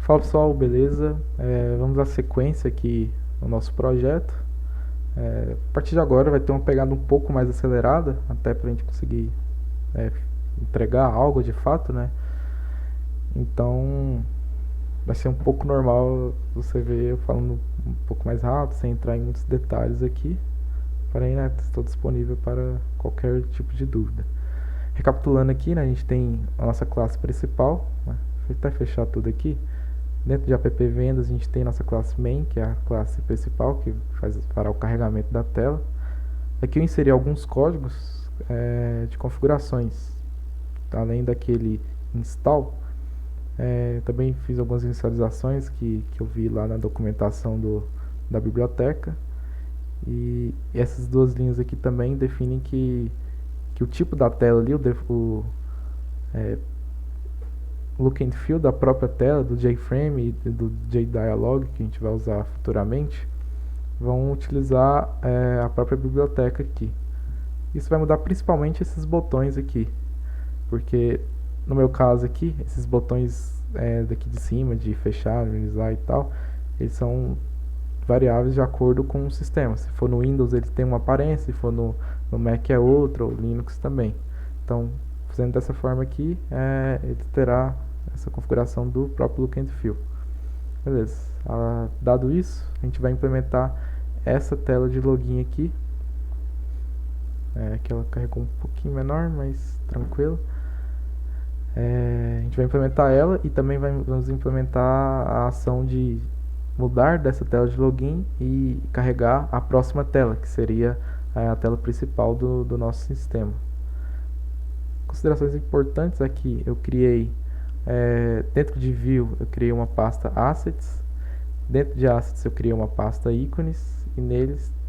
Fala pessoal, beleza? Vamos dar sequência aqui no nosso projeto. A partir de agora vai ter uma pegada um pouco mais acelerada, até para a gente conseguir entregar algo de fato, né? Então vai ser um pouco normal você ver eu falando um pouco mais rápido, sem entrar em muitos detalhes aqui. Porém, né, estou disponível para qualquer tipo de dúvida. Recapitulando aqui, né, a gente tem a nossa classe principal, né? Vou até fechar tudo aqui. Dentro de app vendas a gente tem nossa classe main, que é a classe principal, que fará o carregamento da tela. Aqui eu inseri alguns códigos de configurações, além daquele install. Também fiz algumas inicializações que eu vi lá na documentação da biblioteca. E essas duas linhas aqui também definem que o tipo da tela ali, o look and feel da própria tela, do JFrame e do JDialog, que a gente vai usar futuramente, vão utilizar a própria biblioteca aqui. Isso vai mudar principalmente esses botões aqui, porque no meu caso aqui, esses botões daqui de cima, de fechar, minimizar e tal, eles são variáveis de acordo com o sistema. Se for no Windows ele tem uma aparência, se for no Mac é outra, ou Linux também. Então, fazendo dessa forma aqui, ele terá essa configuração do próprio look and feel. Beleza. Dado isso, a gente vai implementar essa tela de login aqui. Que ela carregou um pouquinho menor, mas tranquilo. A gente vai implementar ela e também vamos implementar a ação de mudar dessa tela de login e carregar a próxima tela, que seria a tela principal do nosso sistema. Considerações importantes aqui, eu criei dentro de View eu criei uma pasta Assets, dentro de Assets eu criei uma pasta ícones e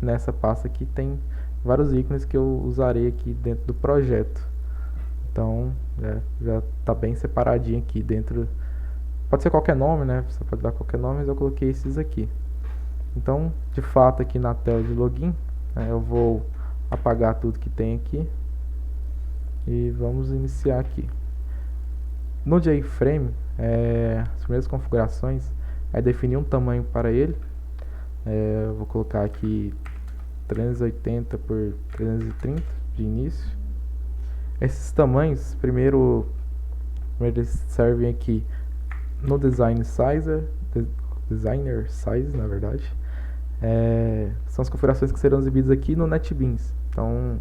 nessa pasta aqui tem vários ícones que eu usarei aqui dentro do projeto. Então já está bem separadinho aqui dentro. Pode ser qualquer nome, né? Você pode dar qualquer nome, mas eu coloquei esses aqui. Então, de fato, aqui na tela de login, eu vou apagar tudo que tem aqui e vamos iniciar aqui. No JFrame, as primeiras configurações é definir um tamanho para ele. Eu vou colocar aqui 380 por 330 de início. Esses tamanhos, primeiro eles servem aqui no Designer Size, na verdade. São as configurações que serão exibidas aqui no NetBeans. Então,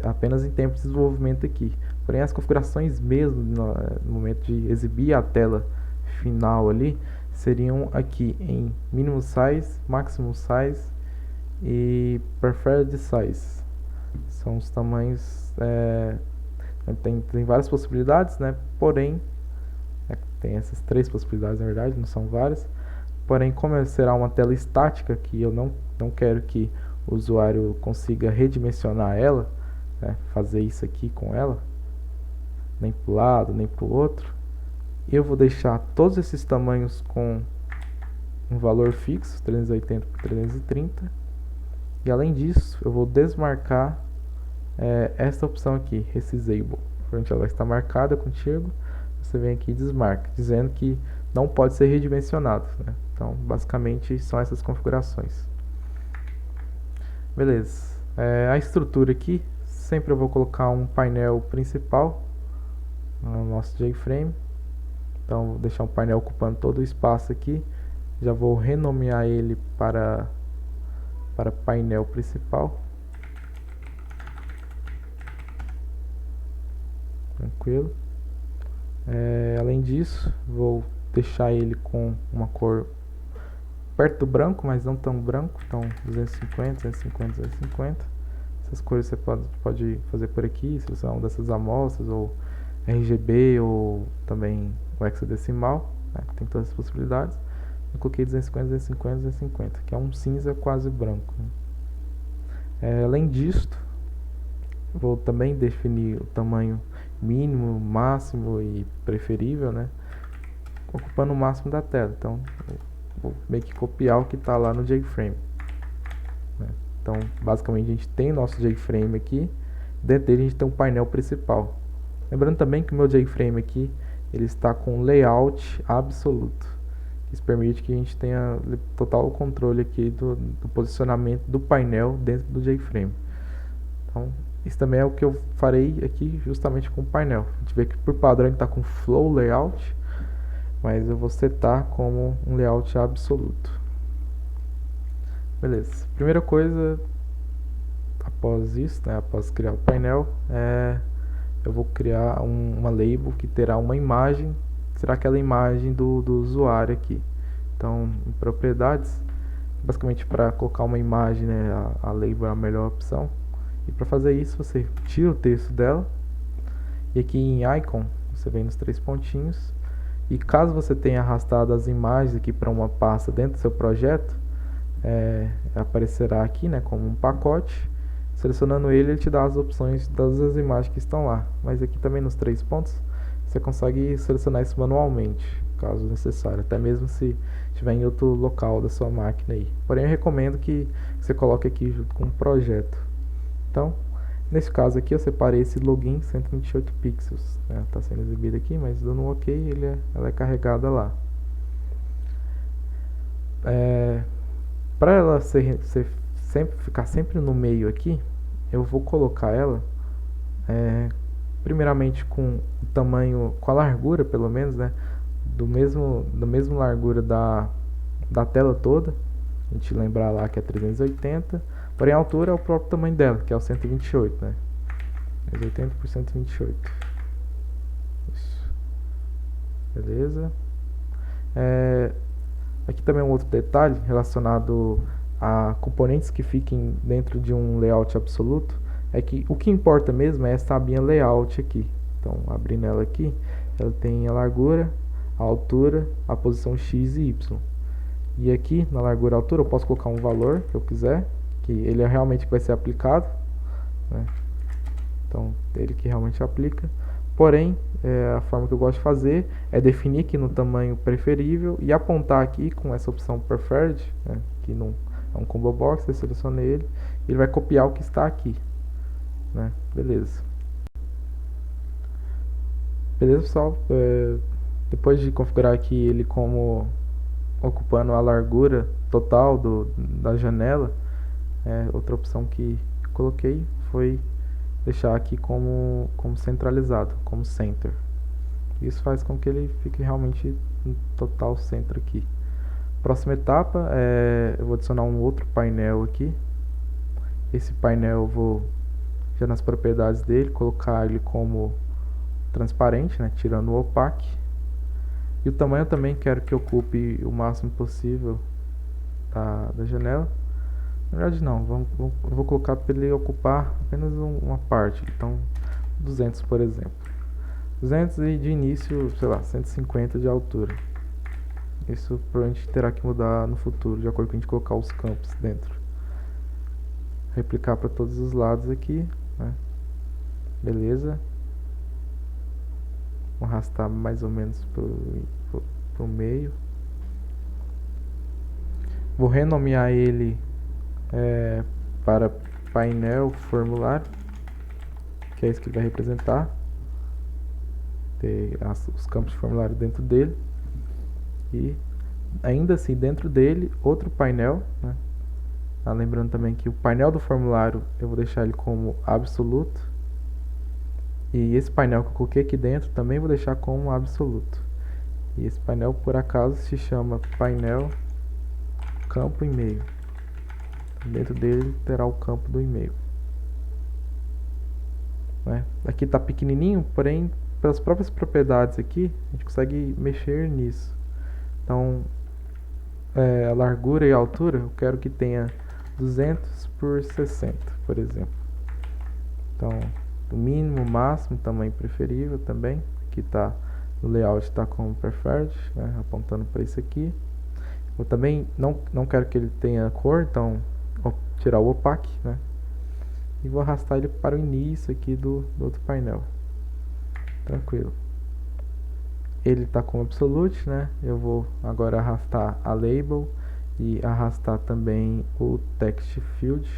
apenas em tempo de desenvolvimento aqui. Porém, as configurações mesmo no momento de exibir a tela final ali seriam aqui em Minimum Size, Maximum Size e Preferred Size. São os tamanhos. Tem várias possibilidades, né? Porém, tem essas três possibilidades na verdade, não são várias. Porém, como será uma tela estática, que eu não quero que o usuário consiga redimensionar ela, fazer isso aqui com ela, nem para o lado, nem para o outro, eu vou deixar todos esses tamanhos com um valor fixo, 380 por 330, e além disso, eu vou desmarcar esta opção aqui, Resizable. Provavelmente ela vai estar marcada contigo, você vem aqui e desmarca, dizendo que não pode ser redimensionado, né? Então, basicamente, são essas configurações. Beleza. A estrutura aqui, sempre eu vou colocar um painel principal no nosso JFrame. Então, vou deixar um painel ocupando todo o espaço aqui. Já vou renomear ele para painel principal. Tranquilo. Além disso, vou deixar ele com uma cor perto do branco, mas não tão branco. Então 250, 250, 250. Essas cores você pode fazer por aqui, se você é uma dessas amostras, ou RGB, ou também o hexadecimal, né? Tem todas as possibilidades. Eu coloquei 250, 250, 250, que é um cinza quase branco, né? Além disto, vou também definir o tamanho mínimo, máximo e preferível, né? Ocupando o máximo da tela. Então, vou meio que copiar o que está lá no JFrame, né? Então, basicamente, a gente tem nosso JFrame aqui. Dentro dele, a gente tem um painel principal. Lembrando também que o meu JFrame aqui, ele está com layout absoluto. Isso permite que a gente tenha total controle aqui do posicionamento do painel dentro do JFrame. Então, isso também é o que eu farei aqui justamente com o painel. A gente vê que por padrão ele está com Flow Layout, mas eu vou setar como um layout absoluto. Beleza. Primeira coisa, após isso, né, após criar o painel, eu vou criar uma label que terá uma imagem, será aquela imagem do usuário aqui. Então, em propriedades, basicamente para colocar uma imagem, né, a label é a melhor opção. E para fazer isso, você tira o texto dela, e aqui em Icon, você vem nos 3 pontinhos, e caso você tenha arrastado as imagens aqui para uma pasta dentro do seu projeto, aparecerá aqui, né, como um pacote. Selecionando ele te dá as opções das imagens que estão lá. Mas aqui também nos 3 pontos, você consegue selecionar isso manualmente, caso necessário, até mesmo se estiver em outro local da sua máquina aí. Porém, eu recomendo que você coloque aqui junto com o projeto. Então, nesse caso aqui, eu separei esse login 128 pixels. Está sendo exibido aqui, mas dando um OK, ela é carregada lá. Para ela ficar sempre no meio aqui, eu vou colocar ela primeiramente com o tamanho, com a largura pelo menos, né, da mesma largura da tela toda. A gente lembrar lá que é 380, porém a altura é o próprio tamanho dela, que é o 128, né? 380 por 128. Isso. Beleza. Aqui também um outro detalhe relacionado a componentes que fiquem dentro de um layout absoluto, é que o que importa mesmo é essa abinha layout aqui. Então, abrindo ela aqui, ela tem a largura, a altura, a posição X e Y. E aqui, na largura e altura, eu posso colocar um valor que eu quiser, que ele é realmente que vai ser aplicado, né? Então, ele que realmente aplica. Porém, a forma que eu gosto de fazer é definir aqui no tamanho preferível e apontar aqui com essa opção Preferred, né, que não é um combo box, eu seleciono ele vai copiar o que está aqui, né? Beleza. Beleza, pessoal? Depois de configurar aqui ele como ocupando a largura total da janela, outra opção que coloquei foi deixar aqui como centralizado, como center. Isso faz com que ele fique realmente em total centro aqui. Próxima etapa, eu vou adicionar um outro painel aqui. Esse painel eu vou, já nas propriedades dele, colocar ele como transparente, né, tirando o opaque. E o tamanho eu também quero que ocupe o máximo possível da janela. Na verdade não, eu vou colocar para ele ocupar apenas uma parte, então 200 por exemplo. 200 e de início, sei lá, 150 de altura. Isso provavelmente terá que mudar no futuro, de acordo com a gente colocar os campos dentro. Replicar para todos os lados aqui, né? Beleza. Vou arrastar mais ou menos pro meio. Vou renomear ele para painel formulário, que é isso que vai representar. Ter os campos de formulário dentro dele. E ainda assim, dentro dele, outro painel, né? Lembrando também que o painel do formulário eu vou deixar ele como absoluto. E esse painel que eu coloquei aqui dentro também vou deixar como absoluto. E esse painel, por acaso, se chama painel campo e-mail. Dentro dele terá o campo do e-mail, né? Aqui está pequenininho, porém, pelas próprias propriedades aqui, a gente consegue mexer nisso. Então, a largura e a altura, eu quero que tenha 200 por 60, por exemplo. Então, o mínimo, o máximo, tamanho preferível também. Aqui está no layout, está como preferred, né, apontando para isso aqui. Eu também não quero que ele tenha cor, então vou tirar o opaque, né, e vou arrastar ele para o início aqui do outro painel. Tranquilo. Ele está com absolute, né? Eu vou agora arrastar a label e arrastar também o text field.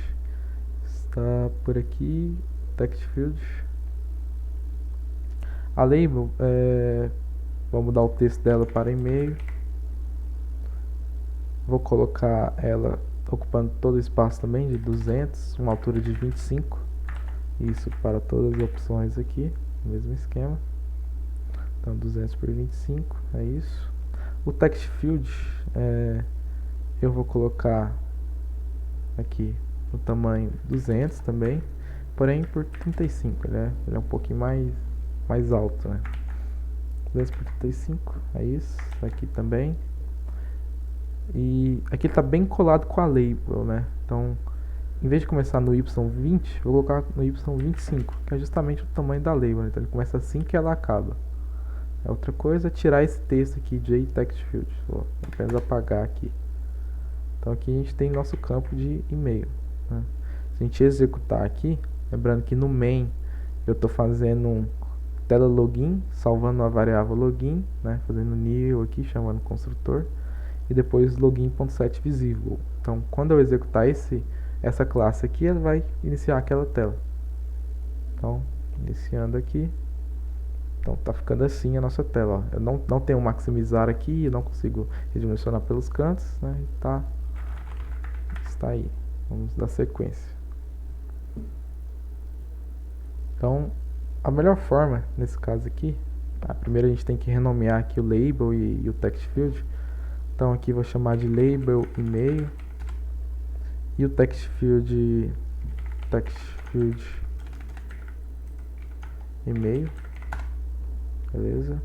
Está por aqui, text field. A label, vou mudar o texto dela para e-mail. vou colocar ela ocupando todo o espaço também de 200, uma altura de 25. Isso para todas as opções aqui, mesmo esquema. Então 200 por 25, é isso. O text field, eu vou colocar aqui o tamanho 200 também, porém por 35, ele é um pouquinho mais alto, né? 200 por 35, é isso. Aqui também. E aqui está bem colado com a label, né? Então, em vez de começar no Y20, vou colocar no Y25, que é justamente o tamanho da label, né? Então ele começa assim que ela acaba. A outra coisa é tirar esse texto aqui, JTextField. Vou apenas apagar aqui. Então aqui a gente tem nosso campo de e-mail, né? Se a gente executar aqui, lembrando que no main eu estou fazendo um tela login, salvando a variável login, né? Fazendo new aqui, chamando o construtor, e depois login.setVisible. Então quando eu executar essa classe aqui, ela vai iniciar aquela tela. Então, iniciando aqui. Então tá ficando assim a nossa tela, ó. Eu não tenho maximizar aqui, eu não consigo redimensionar pelos cantos, né? Está aí. Vamos dar sequência. Então, a melhor forma nesse caso aqui, primeiro a gente tem que renomear aqui o label e o text field. Então aqui vou chamar de label e-mail e o text field e-mail. Beleza?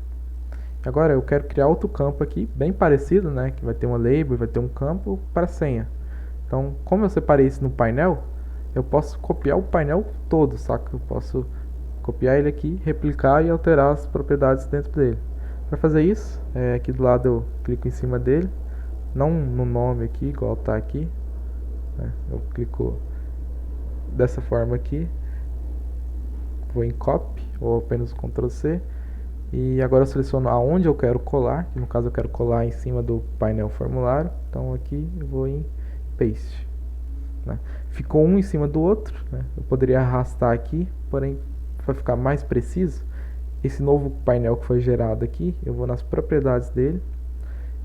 Agora eu quero criar outro campo aqui, bem parecido, né? Que vai ter uma label e vai ter um campo para senha. Então, como eu separei isso no painel, eu posso copiar o painel todo, saca? Eu posso copiar ele aqui, replicar e alterar as propriedades dentro dele. Para fazer isso, aqui do lado eu clico em cima dele, não no nome aqui, igual tá aqui, né? Eu clico dessa forma aqui, vou em copy ou apenas Ctrl C. E agora eu seleciono aonde eu quero colar, que no caso eu quero colar em cima do painel formulário. Então aqui eu vou em Paste, né? Ficou um em cima do outro, né? Eu poderia arrastar aqui, porém para ficar mais preciso, esse novo painel que foi gerado aqui, eu vou nas propriedades dele.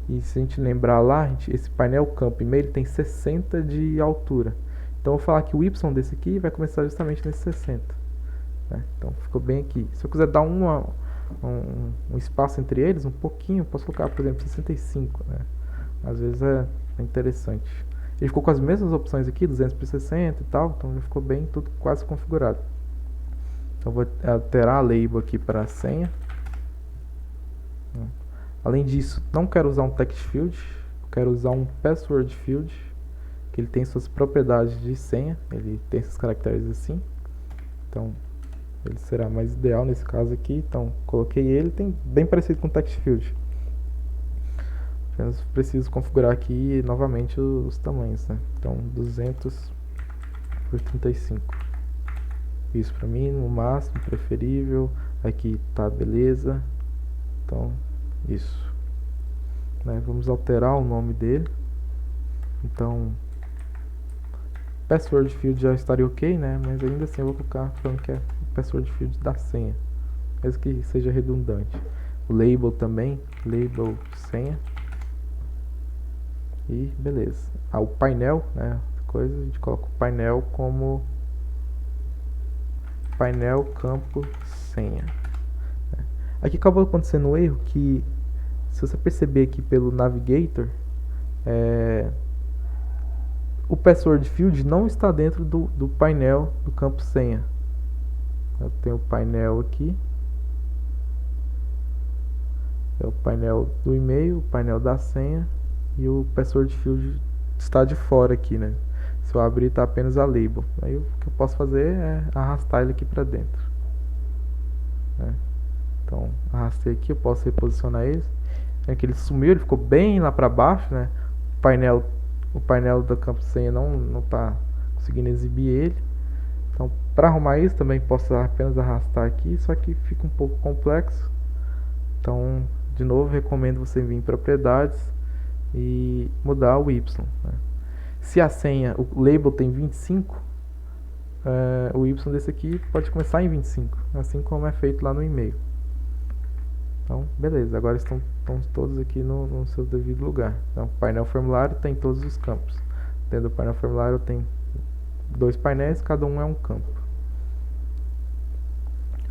E se a gente lembrar lá, esse painel campo e-mail tem 60 de altura. Então eu vou falar que o Y desse aqui vai começar justamente nesse 60, né? Então ficou bem aqui. Se eu quiser dar um espaço entre eles, um pouquinho, posso colocar, por exemplo, 65, né? Às vezes é interessante. Ele ficou com as mesmas opções aqui, 200 por 60 e tal, então já ficou bem tudo quase configurado. Então vou alterar a label aqui para a senha. Além disso, não quero usar um text field, quero usar um password field, que ele tem suas propriedades de senha, ele tem esses caracteres assim. Então ele será mais ideal nesse caso aqui. Então coloquei ele, tem bem parecido com o text field. Apenas preciso configurar aqui novamente os tamanhos, né? Então 200 por 35. Isso para mim, no máximo, preferível. Aqui tá beleza. Então isso, né? Vamos alterar o nome dele. Então password field já estaria ok, né? Mas ainda assim eu vou colocar falando que é o password field da senha, mesmo que seja redundante. O label também, label senha. E beleza. O painel, né? Coisa, a gente coloca o painel como painel campo senha. Aqui acabou acontecendo um erro que, se você perceber aqui pelo Navigator, o password field não está dentro do painel do campo senha. Eu tenho o painel aqui, é o painel do e-mail, o painel da senha, e o password field está de fora aqui, né? Se eu abrir, está apenas a label. Aí o que eu posso fazer é arrastar ele aqui para dentro, né? Então arrastei aqui, eu posso reposicionar ele. É que ele sumiu, ele ficou bem lá para baixo, né? O painel do campo senha não está conseguindo exibir ele. Então, para arrumar isso, também posso apenas arrastar aqui, só que fica um pouco complexo. Então, de novo, recomendo você vir em propriedades e mudar o Y, né? Se a senha, o label tem 25, o Y desse aqui pode começar em 25, assim como é feito lá no e-mail. Então, beleza, agora estão todos aqui no seu devido lugar. Então, painel formulário tem todos os campos. Dentro do painel formulário tem 2 painéis, cada um é um campo.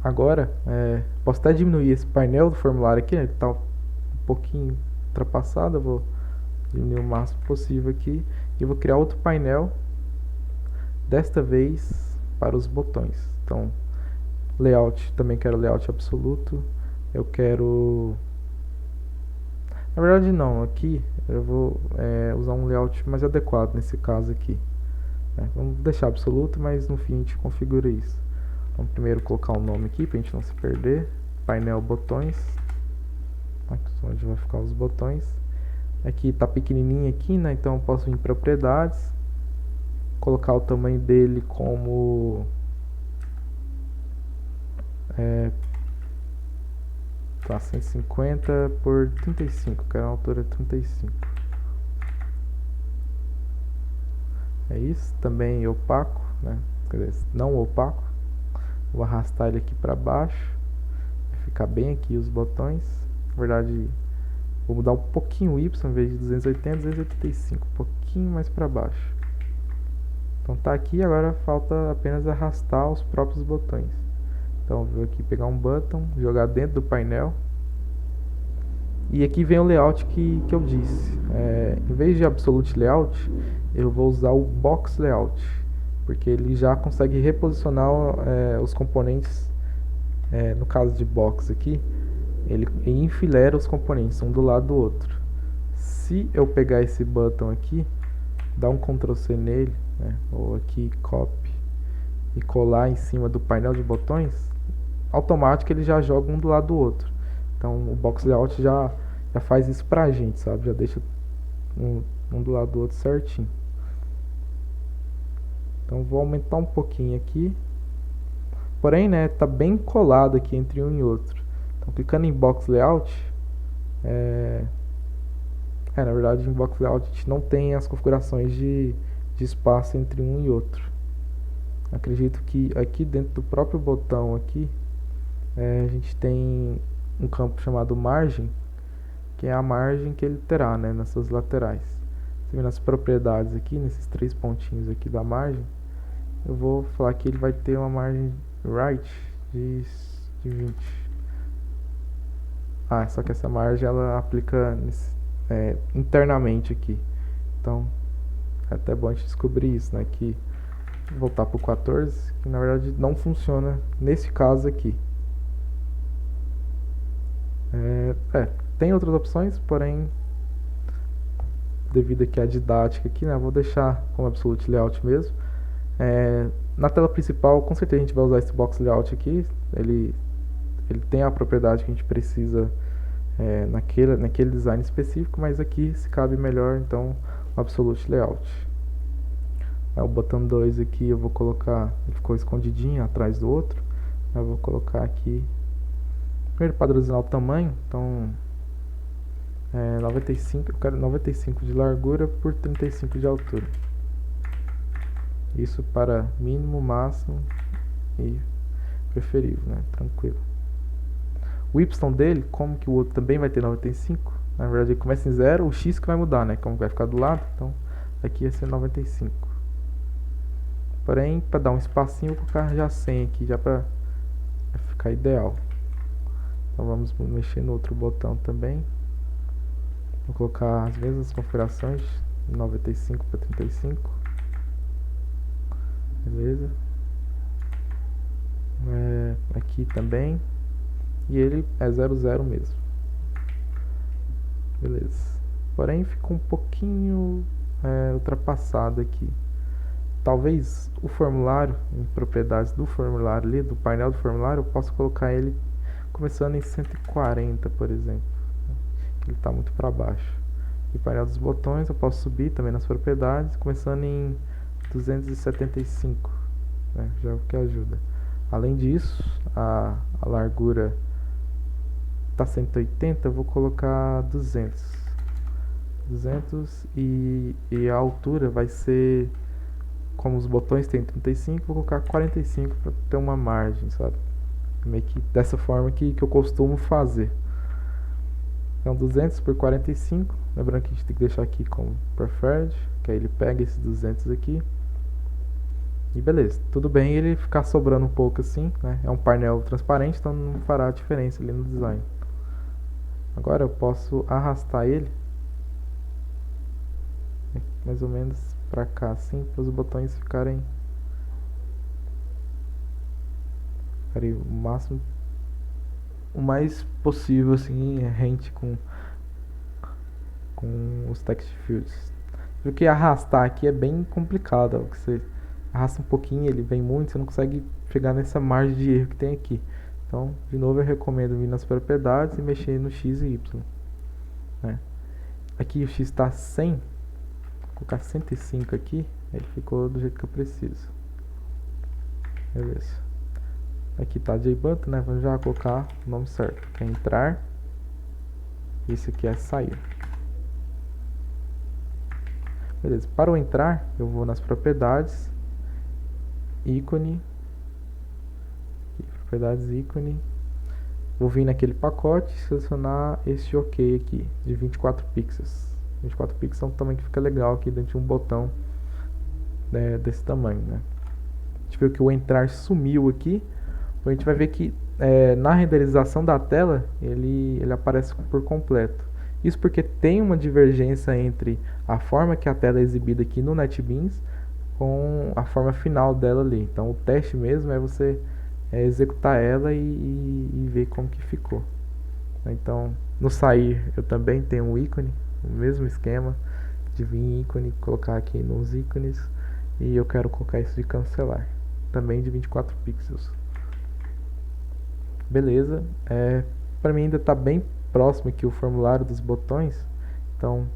Agora, posso até diminuir esse painel do formulário aqui, né? Ele está um pouquinho ultrapassado, eu vou diminuir o máximo possível aqui. E vou criar outro painel, desta vez para os botões. Então, layout, também quero layout absoluto. Eu quero... Na verdade não, aqui eu vou usar um layout mais adequado nesse caso aqui. Vamos deixar absoluto, mas no fim a gente configura isso. Vamos primeiro colocar um nome aqui para a gente não se perder. Painel botões. Aqui onde vai ficar os botões. Aqui está pequenininho aqui, né? Então eu posso vir em propriedades, colocar o tamanho dele como tá 150 por 35, quero uma altura 35. É isso, também opaco, né? Quer dizer, não opaco. Vou arrastar ele aqui para baixo, vai ficar bem aqui os botões. Na verdade, vou mudar um pouquinho o Y, em vez de 280, 285, um pouquinho mais para baixo. Então tá aqui, agora falta apenas arrastar os próprios botões. Então vou aqui pegar um button, jogar dentro do painel. E aqui vem o layout que eu disse. Em vez de Absolute Layout, eu vou usar o Box Layout, porque ele já consegue reposicionar os componentes. No caso de Box aqui, ele enfilera os componentes um do lado do outro. Se eu pegar esse button aqui, dar um Ctrl C nele, ou aqui copy, e colar em cima do painel de botões, automático ele já joga um do lado do outro. Então o Box Layout já faz isso pra gente, sabe? Já deixa um do lado do outro certinho. Então vou aumentar um pouquinho aqui. Porém, tá bem colado aqui entre um e outro. Então clicando em Box Layout, na verdade em Box Layout a gente não tem as configurações de espaço entre um e outro. Acredito que aqui dentro do próprio botão aqui, a gente tem um campo chamado margem, que é a margem que ele terá, nas suas laterais. Você vê nas propriedades aqui, nesses 3 pontinhos aqui da margem, eu vou falar que ele vai ter uma margem right de 20. Só que essa margem ela aplica internamente aqui. Então é até bom a gente descobrir isso, que voltar para o 14, que na verdade não funciona nesse caso aqui. Tem outras opções, porém devido aqui à didática aqui, vou deixar como Absolute Layout mesmo. Na tela principal, com certeza a gente vai usar esse Box Layout aqui. Ele tem a propriedade que a gente precisa naquele design específico, mas aqui se cabe melhor, então o Absolute Layout. O botão 2 aqui eu vou colocar, ele ficou escondidinho atrás do outro. Eu vou colocar aqui, primeiro padronizar o tamanho, então 95, eu quero 95 de largura por 35 de altura. Isso para mínimo, máximo e preferível, tranquilo. O Y dele, como que o outro também vai ter 95, na verdade ele começa em 0, o X que vai mudar, como vai ficar do lado, então aqui vai ser 95. Porém, para dar um espacinho, eu vou colocar já 100 aqui, já para ficar ideal. Então vamos mexer no outro botão também. Vou colocar as mesmas configurações, 95 para 35. Beleza. Aqui também. E ele é 00 mesmo. Beleza. Porém, ficou um pouquinho ultrapassado aqui. Talvez o formulário, em propriedades do formulário ali, do painel do formulário, eu posso colocar ele começando em 140, por exemplo. Ele está muito para baixo. E o painel dos botões eu posso subir também nas propriedades, começando em 275, já é o que ajuda. Além disso, a largura está 180, eu vou colocar 200 e a altura vai ser, como os botões tem 35, vou colocar 45 para ter uma margem, sabe? Meio que dessa forma que eu costumo fazer. Então 200 por 45, lembrando que a gente tem que deixar aqui como preferred, que aí ele pega esses 200 aqui. E beleza, tudo bem ele ficar sobrando um pouco assim, né? É um painel transparente, então não fará diferença ali no design. Agora eu posso arrastar ele mais ou menos pra cá assim, para os botões ficarem o máximo, o mais possível assim, rente com os text fields. Porque arrastar aqui é bem complicado, ó, você arrasta um pouquinho, ele vem muito, você não consegue chegar nessa margem de erro que tem aqui. Então, de novo, eu recomendo vir nas propriedades e mexer no x e y. Né? Aqui o x está 100, vou colocar 105 aqui, ele ficou do jeito que eu preciso. Beleza. Aqui está JButton, né? Vamos já colocar o nome certo, que é entrar. Esse aqui é sair. Beleza, para o entrar, eu vou nas propriedades, ícone, propriedades ícone, vou vir naquele pacote e selecionar esse OK aqui, de 24 pixels. 24 pixels é um tamanho que fica legal aqui dentro de um botão, né, desse tamanho, né? A gente viu que o entrar sumiu aqui, a gente vai ver que na renderização da tela ele aparece por completo. Isso porque tem uma divergência entre a forma que a tela é exibida aqui no NetBeans com a forma final dela ali. Então o teste mesmo é você executar ela e ver como que ficou. Então no sair eu também tenho um ícone, o mesmo esquema de vir ícone, colocar aqui nos ícones, e eu quero colocar isso de cancelar, também de 24 pixels. Beleza, para mim ainda está bem próximo aqui o formulário dos botões, então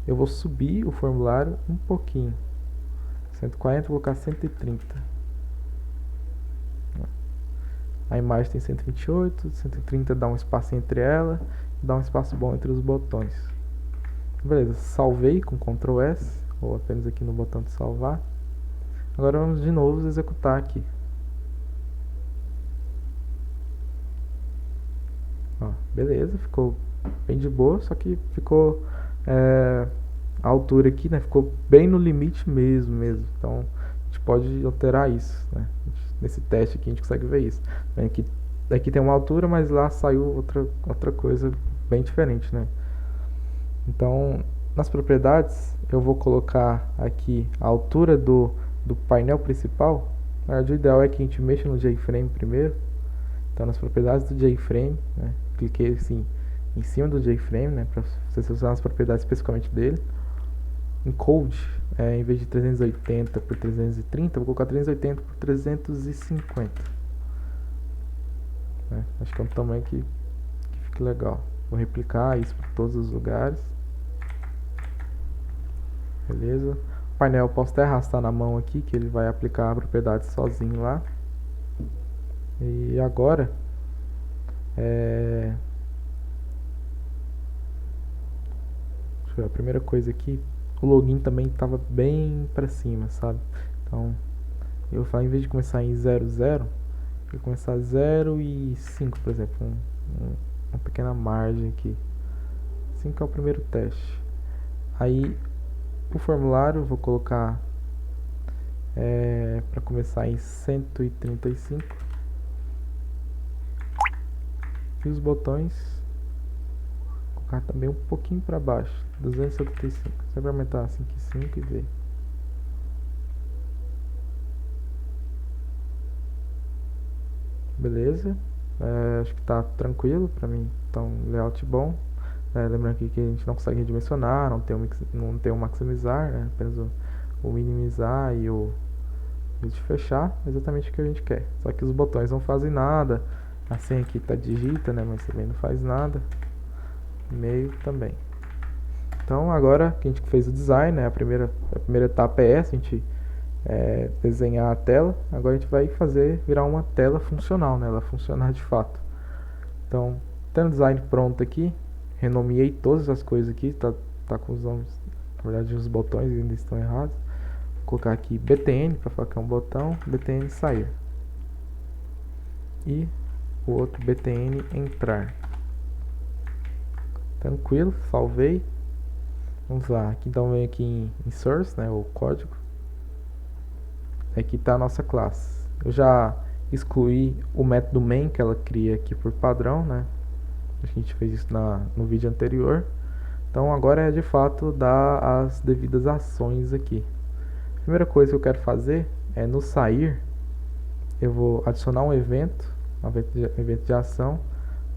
eu vou subir o formulário um pouquinho, 140, vou colocar 130. A imagem tem 128, 130 dá um espaço entre ela, dá um espaço bom entre os botões. Beleza, salvei com Ctrl S, ou apenas aqui no botão de salvar. Agora vamos de novo executar aqui. Ó, beleza, ficou bem de boa, só que ficou a altura aqui, né, ficou bem no limite mesmo. Então a gente pode alterar isso, né? Nesse teste aqui a gente consegue ver isso. Aqui tem uma altura, mas lá saiu outra coisa bem diferente, né? Então nas propriedades eu vou colocar aqui a altura do painel principal. Na verdade, o ideal é que a gente mexa no JFrame primeiro. Então nas propriedades do JFrame, né, cliquei assim em cima do JFrame, né, para você selecionar as propriedades especificamente dele. Em Code, em vez de 380 por 330, vou colocar 380 por 350. Né? Acho que é um tamanho que fica legal. Vou replicar isso para todos os lugares. Beleza. O painel eu posso até arrastar na mão aqui, que ele vai aplicar a propriedade sozinho lá. E agora deixa eu ver, a primeira coisa aqui, o login também estava bem para cima, sabe? Então eu vou, em vez de começar em 00, eu vou começar 0 e 5, por exemplo, uma pequena margem aqui. 5 é o primeiro teste. Aí o formulário eu vou colocar para começar em 135. E os botões vou colocar também um pouquinho para baixo, 275. Você vai aumentar 5,5 e ver. Beleza, acho que está tranquilo para mim. Então layout bom. Lembrando aqui que a gente não consegue redimensionar, não tem o maximizar, né? Apenas o minimizar e o de fechar, exatamente o que a gente quer. Só que os botões não fazem nada. A senha aqui está digita, né, mas também não faz nada. E-mail também. Então agora que a gente fez o design, né, a primeira etapa é essa, a gente desenhar a tela. Agora a gente vai fazer virar uma tela funcional, né, ela funcionar de fato. Então, tendo o design pronto aqui, renomeei todas as coisas aqui, tá com os nomes, na verdade os botões ainda estão errados. Vou colocar aqui BTN para falar que é um botão, BTN sair. E o outro BTN entrar. Tranquilo, salvei. Vamos lá, então vem aqui em source, né, o código. Aqui está a nossa classe. Eu já excluí o método main que ela cria aqui por padrão, né? A gente fez isso no vídeo anterior. Então agora é de fato dar as devidas ações aqui. A primeira coisa que eu quero fazer é no sair, eu vou adicionar um evento de ação,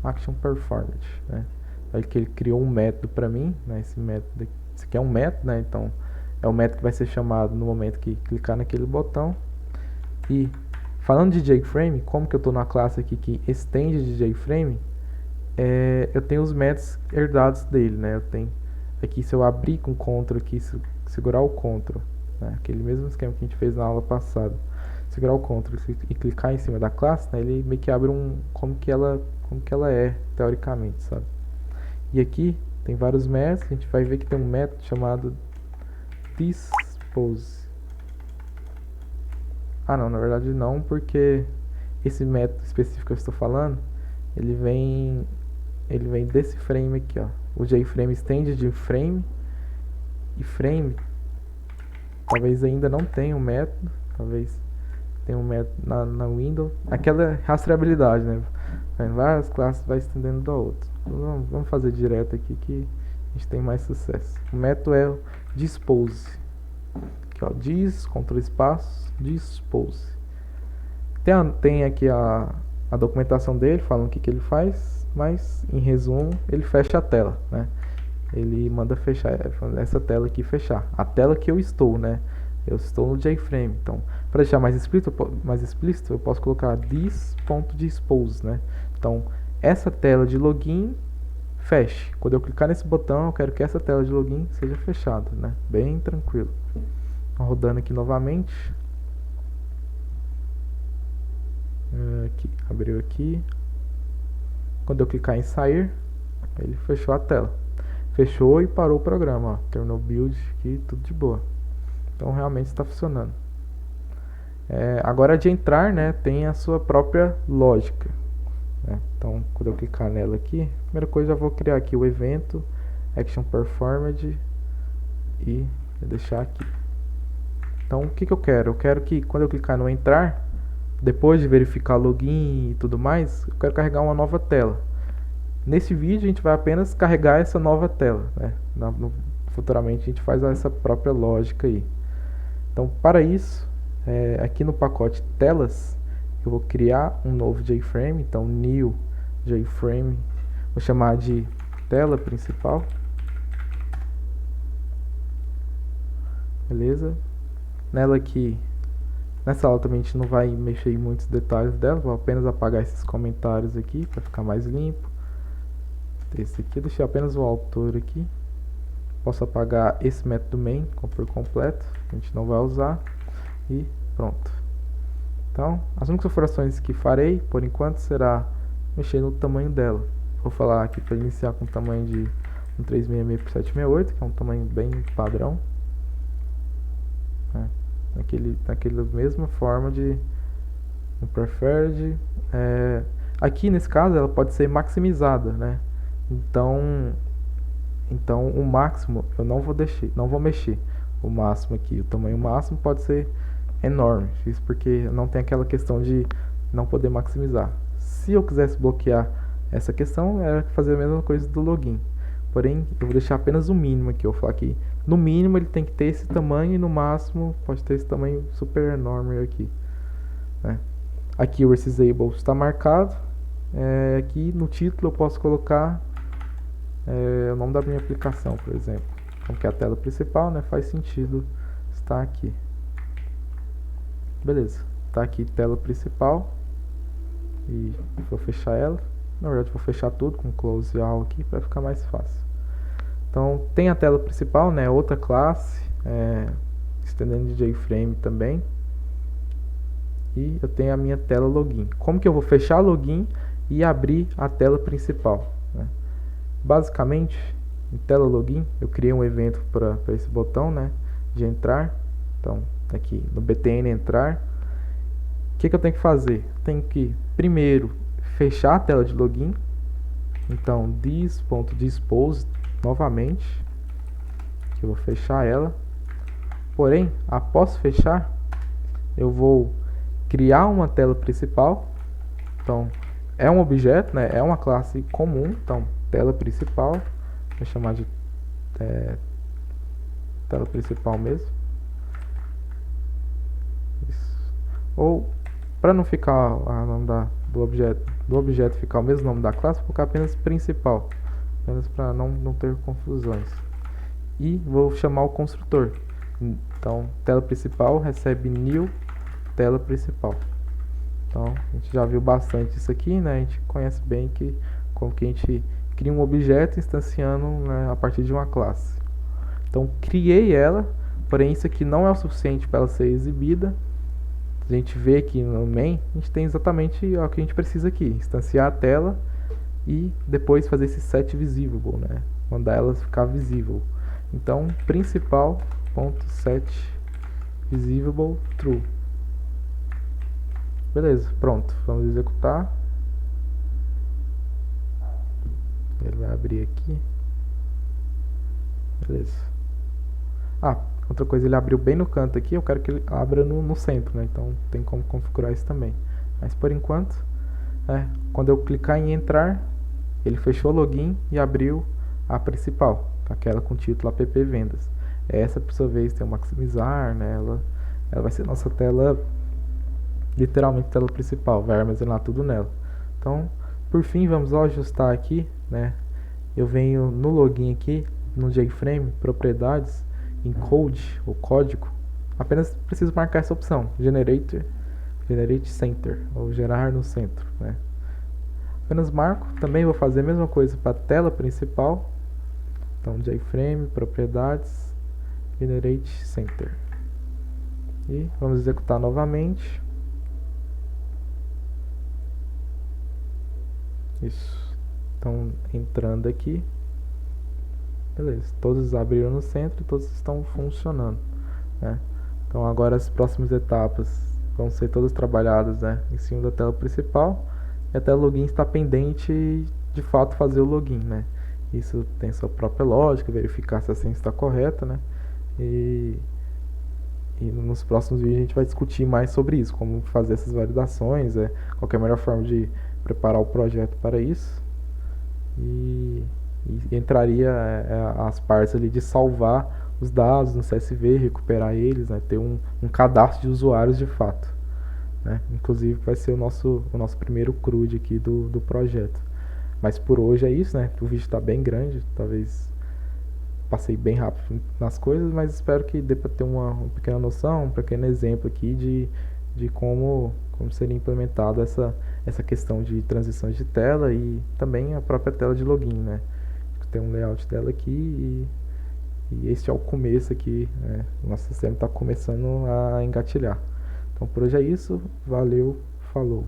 action performed, né? Aí que ele criou um método para mim, né? Esse aqui é um método, né? Então é o método que vai ser chamado no momento que clicar naquele botão. E falando de JFrame, como que eu estou na classe aqui que estende de JFrame, eu tenho os métodos herdados dele, né? Eu tenho aqui, se eu abrir com Ctrl aqui, segurar o Ctrl, né? Aquele mesmo esquema que a gente fez na aula passada, segurar o Ctrl e clicar em cima da classe, né? Ele meio que abre como que ela é teoricamente, sabe? E aqui tem vários métodos. A gente vai ver que tem um método chamado dispose. Não, na verdade não, porque esse método específico que eu estou falando, ele vem desse frame aqui, ó. O JFrame estende de frame, e frame talvez ainda não tenha um método, talvez tenha um método na window, aquela rastreabilidade, né? Várias classes vai estendendo da outra. Então, vamos fazer direto aqui que a gente tem mais sucesso. O método é o dispose. Aqui, ó, Ctrl espaço, dispose. Tem aqui a documentação dele, falando o que ele faz, mas em resumo, ele fecha a tela, né? Ele manda fechar essa tela aqui, fechar a tela que eu estou, né? Eu estou no JFrame. Então, para deixar mais explícito, eu posso colocar this.dispose, né? Então, essa tela de login feche. Quando eu clicar nesse botão, eu quero que essa tela de login seja fechada, né? Bem tranquilo. Rodando aqui novamente. Aqui, abriu aqui. Quando eu clicar em sair, ele fechou a tela. Fechou e parou o programa, ó. Terminou o build aqui, tudo de boa. Então realmente está funcionando. Agora de entrar, né, tem a sua própria lógica, né? Então quando eu clicar nela aqui, a primeira coisa eu vou criar aqui o evento action performed e vou deixar aqui. Então o que eu quero? Eu quero que quando eu clicar no entrar, depois de verificar login e tudo mais, eu quero carregar uma nova tela. Nesse vídeo a gente vai apenas carregar essa nova tela, né? Futuramente a gente faz essa própria lógica aí. Então para isso, aqui no pacote telas, eu vou criar um novo JFrame. Então new JFrame, vou chamar de tela principal. Beleza? Nela aqui, nessa aula também a gente não vai mexer em muitos detalhes dela, vou apenas apagar esses comentários aqui para ficar mais limpo. Esse aqui, deixei apenas o autor aqui. Posso apagar esse método main por completo, a gente não vai usar, e pronto. Então, as únicas operações que farei, por enquanto, será mexer no tamanho dela. Vou falar aqui para iniciar com o tamanho de 366 por 768, que é um tamanho bem padrão, né? Naquela mesma forma de no preferred. Aqui nesse caso ela pode ser maximizada, né? Então o máximo eu não vou mexer. O máximo aqui, o tamanho máximo pode ser enorme, isso porque não tem aquela questão de não poder maximizar. Se eu quisesse bloquear essa questão, era fazer a mesma coisa do login. Porém, eu vou deixar apenas o mínimo aqui. Eu vou falar que no mínimo ele tem que ter esse tamanho e no máximo pode ter esse tamanho super enorme aqui, né? Aqui o resizable está marcado. Aqui no título eu posso colocar o nome da minha aplicação, por exemplo. Como que é a tela principal, né? Faz sentido estar aqui. Beleza, tá aqui tela principal. E vou fechar ela. Na verdade vou fechar tudo com close all aqui para ficar mais fácil. Então tem a tela principal, né? Outra classe, estendendo de JFrame também. E eu tenho a minha tela login. Como que eu vou fechar login e abrir a tela principal, né? Basicamente, em tela login, eu criei um evento para esse botão, né, de entrar. Então, aqui no btn entrar, o que eu tenho que fazer? Tenho que primeiro fechar a tela de login, Então, this.dispose novamente, que eu vou fechar ela. Porém, após fechar, eu vou criar uma tela principal. Então, é um objeto, né? É uma classe comum. Então, tela principal, vou chamar de tela principal mesmo. Isso. Ou, para não ficar o nome do objeto ficar o mesmo nome da classe, vou colocar apenas principal, apenas para não ter confusões. E vou chamar o construtor. Então, tela principal recebe new tela principal. Então, a gente já viu bastante isso aqui, né? A gente conhece bem como que a gente cria um objeto instanciando, né, a partir de uma classe. Então, criei ela, porém isso aqui não é o suficiente para ela ser exibida. A gente vê aqui no main, a gente tem exatamente o que a gente precisa aqui: instanciar a tela e depois fazer esse set visible, né? Mandar ela ficar visível. Então, principal.set visible true. Beleza, pronto. Vamos executar. Ele vai abrir aqui. Beleza. Outra coisa, ele abriu bem no canto aqui. Eu quero que ele abra no centro, né? Então tem como configurar isso também. Mas por enquanto, quando eu clicar em entrar, ele fechou o login e abriu a principal, aquela com o título app vendas. Essa, por sua vez, tem o maximizar, né? Ela vai ser nossa tela, literalmente tela principal, vai armazenar tudo nela. Então, por fim, vamos ajustar aqui, né? Eu venho no login aqui, no JFrame, propriedades, em code, o código, apenas preciso marcar essa opção, generate center, ou gerar no centro, né? Apenas marco. Também vou fazer a mesma coisa para a tela principal. Então, JFrame, propriedades, generate center. E vamos executar novamente. Isso. Então, entrando aqui. Beleza, todos abriram no centro e todos estão funcionando, né? Então agora as próximas etapas vão ser todas trabalhadas, né, em cima da tela principal. E a tela login está pendente de fato fazer o login, né? Isso tem sua própria lógica, verificar se a senha está correta, né? E nos próximos vídeos a gente vai discutir mais sobre isso, como fazer essas validações, qual é a melhor forma de preparar o projeto para isso. E entraria as partes ali de salvar os dados no CSV, recuperar eles, né, ter um cadastro de usuários de fato, né? Inclusive vai ser o nosso primeiro CRUD aqui do projeto. Mas por hoje é isso, né? O vídeo está bem grande, talvez passei bem rápido nas coisas, mas espero que dê para ter uma pequena noção, um pequeno exemplo aqui de como seria implementada essa questão de transições de tela e também a própria tela de login, né? Tem um layout dela aqui e este é o começo aqui, né? O nosso sistema está começando a engatilhar. Então por hoje é isso, valeu, falou.